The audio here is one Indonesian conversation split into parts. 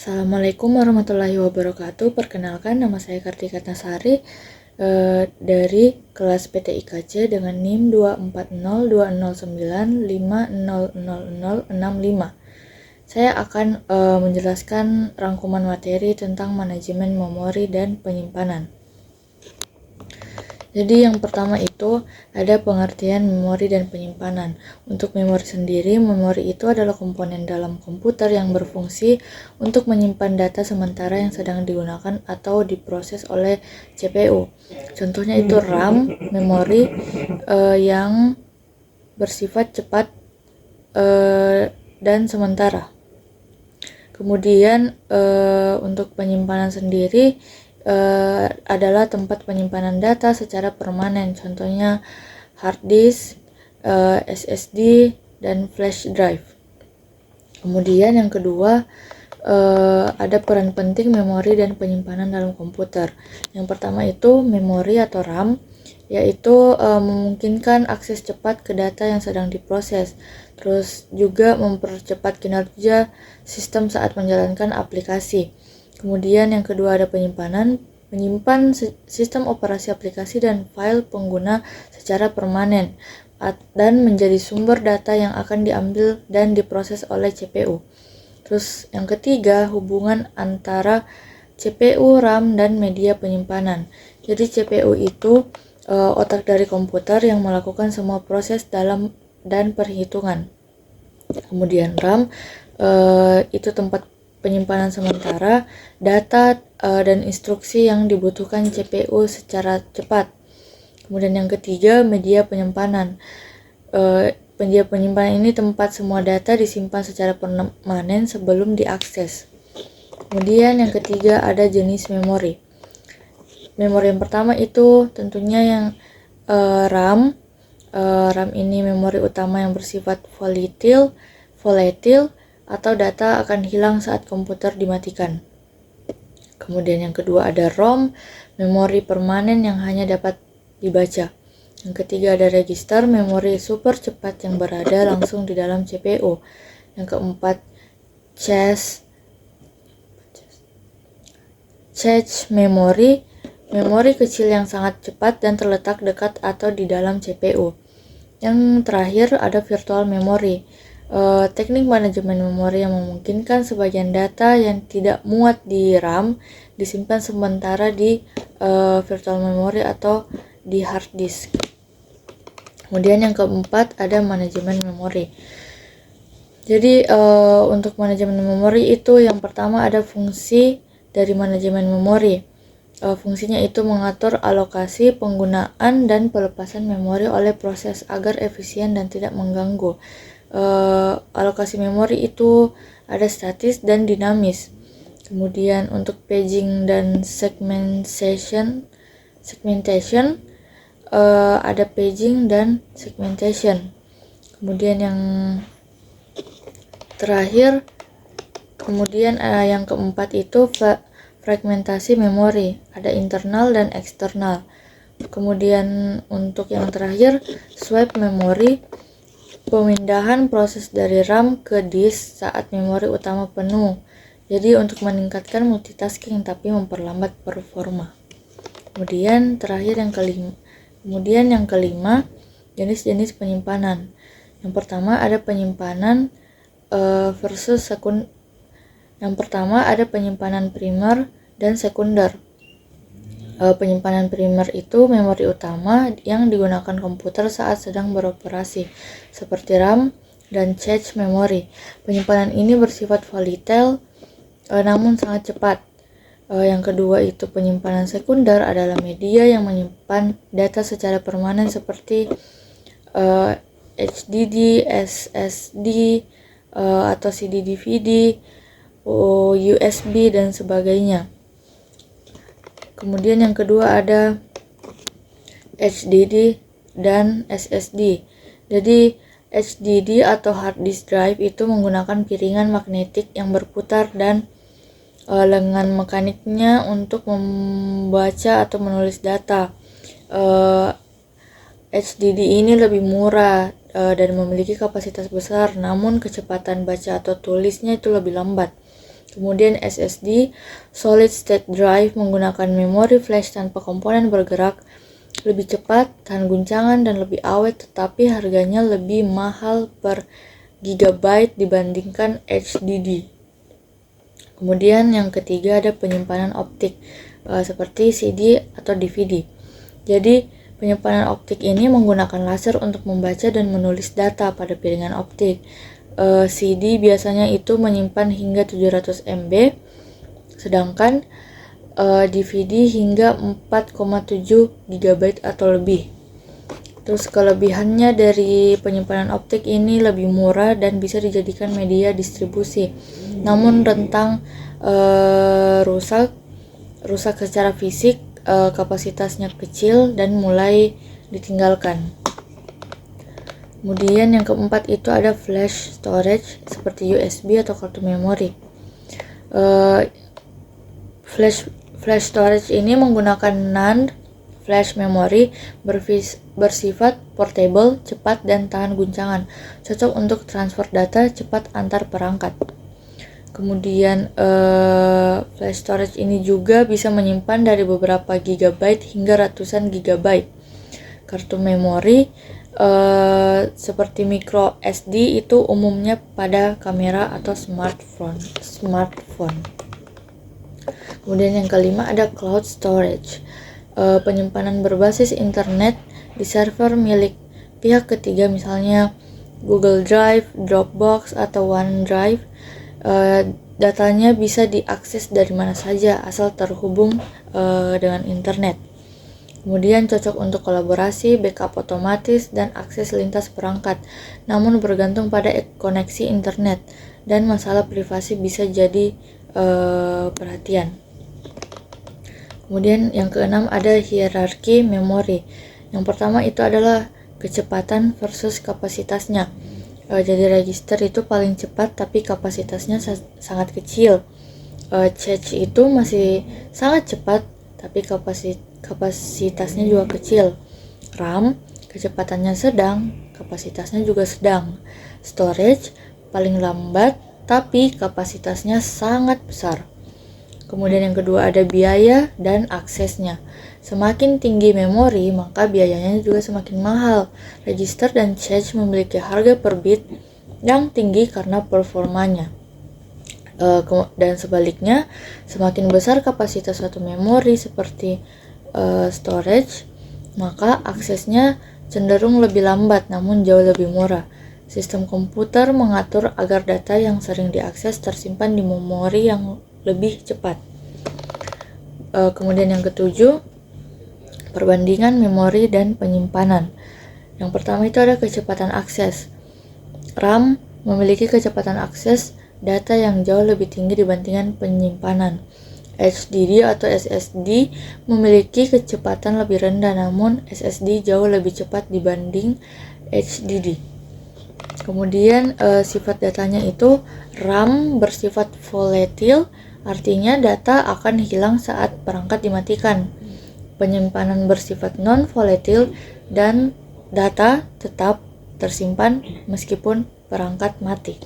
Assalamualaikum warahmatullahi wabarakatuh. Perkenalkan, nama saya Kartika Nasari dari kelas PTIKC dengan NIM 2402095000065. Saya akan menjelaskan rangkuman materi tentang manajemen memori dan penyimpanan. Jadi yang pertama itu ada pengertian memori dan penyimpanan. Untuk memori sendiri, memori itu adalah komponen dalam komputer yang berfungsi untuk menyimpan data sementara yang sedang digunakan atau diproses oleh CPU. Contohnya itu RAM, memori yang bersifat cepat dan sementara. Kemudian untuk penyimpanan sendiri adalah tempat penyimpanan data secara permanen, contohnya hard disk, SSD, dan flash drive. Kemudian yang kedua ada peran penting memori dan penyimpanan dalam komputer. Yang pertama itu memori atau RAM, yaitu memungkinkan akses cepat ke data yang sedang diproses, terus juga mempercepat kinerja sistem saat menjalankan aplikasi. Kemudian yang kedua ada penyimpanan, menyimpan sistem operasi aplikasi dan file pengguna secara permanen dan menjadi sumber data yang akan diambil dan diproses oleh CPU. Terus yang ketiga, hubungan antara CPU, RAM, dan media penyimpanan. Jadi CPU itu otak dari komputer yang melakukan semua proses dalam dan perhitungan. Kemudian RAM itu tempat penyimpanan sementara data dan instruksi yang dibutuhkan CPU secara cepat. Kemudian yang ketiga, media penyimpanan. Media penyimpanan ini tempat semua data disimpan secara permanen sebelum diakses. Kemudian yang ketiga ada jenis memori. Memori yang pertama itu tentunya yang RAM. RAM ini memori utama yang bersifat volatile atau data akan hilang saat komputer dimatikan. Kemudian yang kedua ada ROM, memori permanen yang hanya dapat dibaca. Yang ketiga ada register, memori super cepat yang berada langsung di dalam CPU. Yang keempat cache memory, memori kecil yang sangat cepat dan terletak dekat atau di dalam CPU. Yang terakhir ada virtual memory. Teknik manajemen memori yang memungkinkan sebagian data yang tidak muat di RAM disimpan sementara di virtual memory atau di hard disk. Kemudian yang keempat ada manajemen memori. Jadi untuk manajemen memori itu yang pertama ada fungsi dari manajemen memori. Fungsinya itu mengatur alokasi, penggunaan, dan pelepasan memori oleh proses agar efisien dan tidak mengganggu. Alokasi memori itu ada statis dan dinamis. Kemudian untuk paging dan segmentation ada paging dan segmentation. Kemudian yang terakhir, yang keempat itu fragmentasi memori, ada internal dan eksternal. Kemudian untuk yang terakhir swipe memori, pemindahan proses dari RAM ke disk saat memori utama penuh. Jadi untuk meningkatkan multitasking tapi memperlambat performa. Kemudian yang kelima, jenis-jenis penyimpanan. Yang pertama ada penyimpanan Yang pertama ada penyimpanan primer dan sekunder. Penyimpanan primer itu memori utama yang digunakan komputer saat sedang beroperasi, seperti RAM dan cache memory. Penyimpanan ini bersifat volatile namun sangat cepat. Yang kedua itu penyimpanan sekunder adalah media yang menyimpan data secara permanen seperti HDD, SSD, atau CD/DVD, USB, dan sebagainya. Kemudian yang kedua ada HDD dan SSD. Jadi HDD atau hard disk drive itu menggunakan piringan magnetik yang berputar dan lengan mekaniknya untuk membaca atau menulis data. HDD ini lebih murah dan memiliki kapasitas besar, namun kecepatan baca atau tulisnya itu lebih lambat. Kemudian SSD, Solid State Drive, menggunakan memori flash tanpa komponen bergerak, lebih cepat, tahan guncangan, dan lebih awet, tetapi harganya lebih mahal per gigabyte dibandingkan HDD. Kemudian yang ketiga ada penyimpanan optik, seperti CD atau DVD. Jadi penyimpanan optik ini menggunakan laser untuk membaca dan menulis data pada piringan optik. CD biasanya itu menyimpan hingga 700 MB, sedangkan DVD hingga 4,7 GB atau lebih. Terus kelebihannya dari penyimpanan optik ini lebih murah dan bisa dijadikan media distribusi, namun rentan rusak secara fisik, kapasitasnya kecil dan mulai ditinggalkan. Kemudian yang keempat itu ada flash storage seperti USB atau kartu memori. Flash storage ini menggunakan NAND flash memory, bersifat portable, cepat, dan tahan guncangan, cocok untuk transfer data cepat antar perangkat. Kemudian flash storage ini juga bisa menyimpan dari beberapa gigabyte hingga ratusan gigabyte. Kartu memori seperti micro SD itu umumnya pada kamera atau smartphone. Kemudian yang kelima ada cloud storage, penyimpanan berbasis internet di server milik pihak ketiga, misalnya Google Drive, Dropbox, atau OneDrive. Datanya bisa diakses dari mana saja asal terhubung dengan internet. Kemudian cocok untuk kolaborasi, backup otomatis, dan akses lintas perangkat, namun bergantung pada koneksi internet, dan masalah privasi bisa jadi perhatian. Kemudian yang keenam ada hierarki memori. Yang pertama itu adalah kecepatan versus kapasitasnya. Jadi register itu paling cepat tapi kapasitasnya sangat kecil. Cache itu masih sangat cepat tapi kapasitasnya juga kecil. RAM kecepatannya sedang, kapasitasnya juga sedang. Storage paling lambat tapi kapasitasnya sangat besar. Kemudian yang kedua ada biaya dan aksesnya. Semakin tinggi memori, maka biayanya juga semakin mahal. Register dan cache memiliki harga per bit yang tinggi karena performanya. Dan sebaliknya, semakin besar kapasitas suatu memori seperti storage, maka aksesnya cenderung lebih lambat namun jauh lebih murah. Sistem komputer mengatur agar data yang sering diakses tersimpan di memori yang lebih cepat. Kemudian yang ketujuh, perbandingan memori dan penyimpanan. Yang pertama itu ada kecepatan akses. RAM memiliki kecepatan akses data yang jauh lebih tinggi dibandingkan penyimpanan. HDD atau SSD memiliki kecepatan lebih rendah, namun SSD jauh lebih cepat dibanding HDD. Kemudian sifat datanya itu RAM bersifat volatile, artinya data akan hilang saat perangkat dimatikan. Penyimpanan bersifat non-volatile dan data tetap tersimpan meskipun perangkat mati.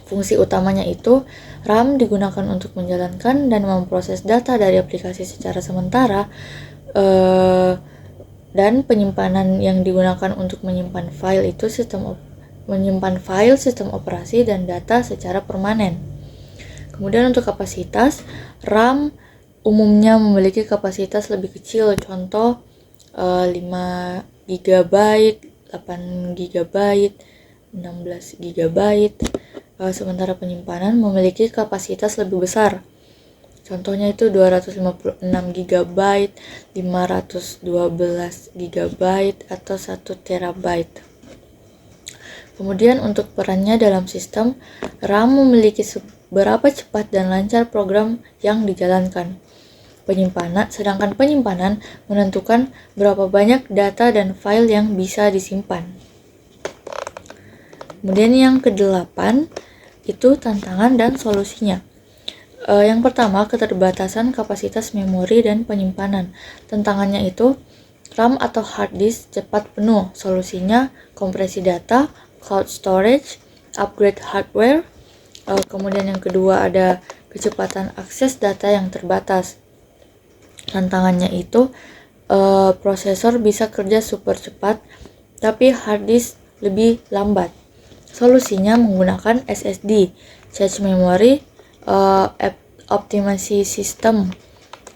Fungsi utamanya itu RAM digunakan untuk menjalankan dan memproses data dari aplikasi secara sementara, dan penyimpanan yang digunakan untuk menyimpan file itu sistem operasi dan data secara permanen. Kemudian untuk kapasitas, RAM umumnya memiliki kapasitas lebih kecil, contoh 5 GB, 8 GB, 16 GB. Sementara penyimpanan memiliki kapasitas lebih besar. Contohnya itu 256 GB, 512 GB, atau 1 TB. Kemudian untuk perannya dalam sistem, RAM memiliki seberapa cepat dan lancar program yang dijalankan. Sedangkan penyimpanan menentukan berapa banyak data dan file yang bisa disimpan. Kemudian yang kedelapan itu tantangan dan solusinya. Yang pertama, keterbatasan kapasitas memori dan penyimpanan. Tantangannya itu RAM atau hard disk cepat penuh. Solusinya kompresi data, cloud storage, upgrade hardware, Kemudian yang kedua ada kecepatan akses data yang terbatas. Tantangannya itu prosesor bisa kerja super cepat, tapi hard disk lebih lambat. Solusinya menggunakan SSD, cache memory, optimasi sistem.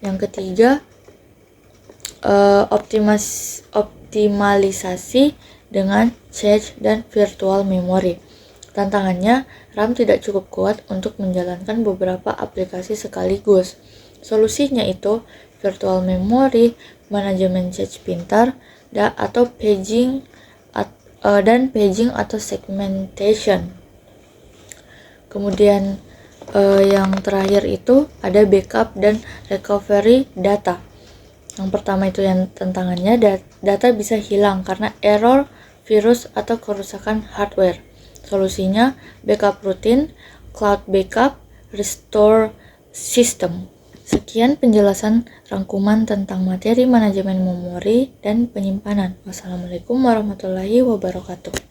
Yang ketiga, optimalisasi dengan cache dan virtual memory. Tantangannya, RAM tidak cukup kuat untuk menjalankan beberapa aplikasi sekaligus. Solusinya itu virtual memory, manajemen cache pintar, atau paging atau segmentation. Kemudian yang terakhir itu ada backup dan recovery data. Yang pertama itu yang tantangannya, data bisa hilang karena error, virus, atau kerusakan hardware. Solusinya backup rutin, cloud backup, restore system. Sekian penjelasan rangkuman tentang materi manajemen memori dan penyimpanan. Wassalamualaikum warahmatullahi wabarakatuh.